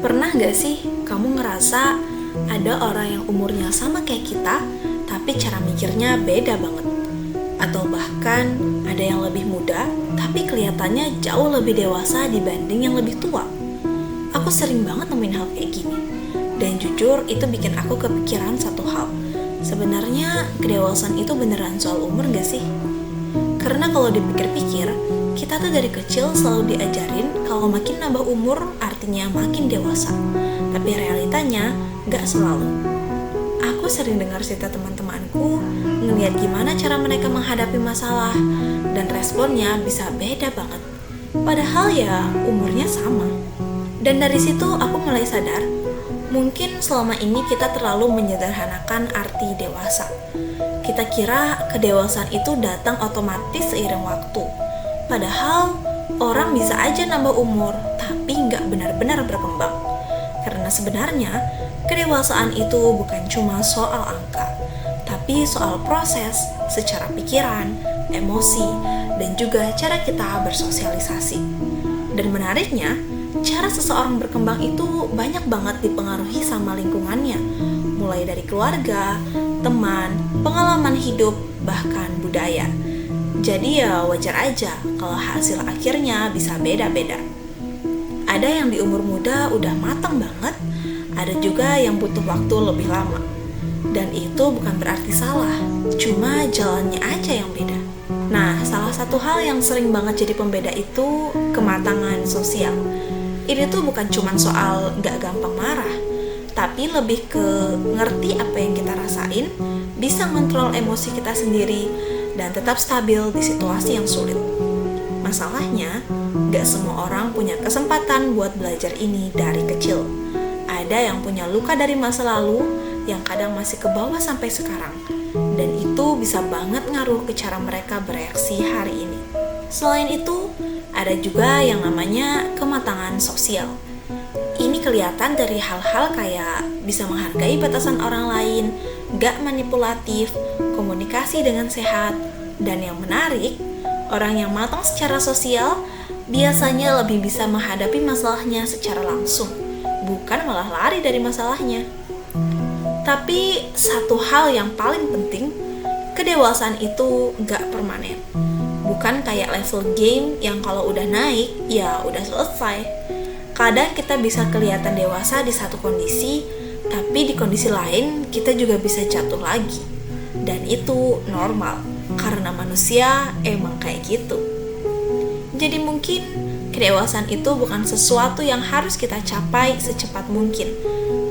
Pernah gak sih kamu ngerasa ada orang yang umurnya sama kayak kita, tapi cara mikirnya beda banget? Atau bahkan ada yang lebih muda, tapi kelihatannya jauh lebih dewasa dibanding yang lebih tua? Aku sering banget nemuin hal kayak gini. Dan jujur itu bikin aku kepikiran satu hal. Sebenarnya kedewasaan itu beneran soal umur gak sih? Karena kalau dipikir-pikir, kita tuh dari kecil selalu diajarin kalau makin nambah umur artinya makin dewasa. Tapi realitanya gak selalu. Aku sering dengar cerita teman-temanku ngeliat gimana cara mereka menghadapi masalah, dan responnya bisa beda banget. Padahal ya umurnya sama. Dan dari situ aku mulai sadar, mungkin selama ini kita terlalu menyederhanakan arti dewasa. Kita kira kedewasaan itu datang otomatis seiring waktu. Padahal orang bisa aja nambah umur, tapi nggak benar-benar berkembang. Karena sebenarnya kedewasaan itu bukan cuma soal angka, tapi soal proses secara pikiran, emosi, dan juga cara kita bersosialisasi. Dan menariknya, cara seseorang berkembang itu banyak banget dipengaruhi sama lingkungannya, mulai dari keluarga, teman, pengalaman hidup, bahkan budaya. Jadi ya wajar aja kalau hasil akhirnya bisa beda-beda. Ada yang di umur muda udah matang banget, ada juga yang butuh waktu lebih lama. Dan itu bukan berarti salah, cuma jalannya aja yang beda. Nah, salah satu hal yang sering banget jadi pembeda itu kematangan sosial. Ini tuh bukan cuma soal gak gampang marah, tapi lebih ke ngerti apa yang kita rasain, bisa ngontrol emosi kita sendiri, dan tetap stabil di situasi yang sulit. Masalahnya, gak semua orang punya kesempatan buat belajar ini dari kecil. Ada yang punya luka dari masa lalu, yang kadang masih kebawa sampai sekarang, dan itu bisa banget ngaruh ke cara mereka bereaksi hari ini. Selain itu, ada juga yang namanya kematangan sosial. Ini kelihatan dari hal-hal kayak bisa menghargai batasan orang lain, gak manipulatif, komunikasi dengan sehat, dan yang menarik, orang yang matang secara sosial biasanya lebih bisa menghadapi masalahnya secara langsung, bukan malah lari dari masalahnya. Tapi satu hal yang paling penting, kedewasaan itu gak permanen. Bukan kayak level game yang kalau udah naik, ya udah selesai. Kadang kita bisa kelihatan dewasa di satu kondisi, tapi di kondisi lain kita juga bisa jatuh lagi. Dan itu normal, karena manusia emang kayak gitu. Jadi mungkin kedewasaan itu bukan sesuatu yang harus kita capai secepat mungkin,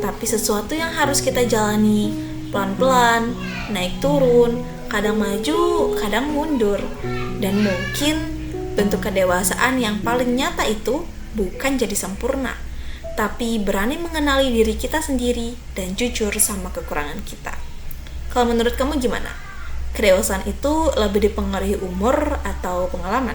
tapi sesuatu yang harus kita jalani pelan-pelan, naik turun, kadang maju, kadang mundur. Dan mungkin bentuk kedewasaan yang paling nyata itu bukan jadi sempurna, tapi berani mengenali diri kita sendiri dan jujur sama kekurangan kita. Kalau menurut kamu gimana? Kedewasaan itu lebih dipengaruhi umur atau pengalaman?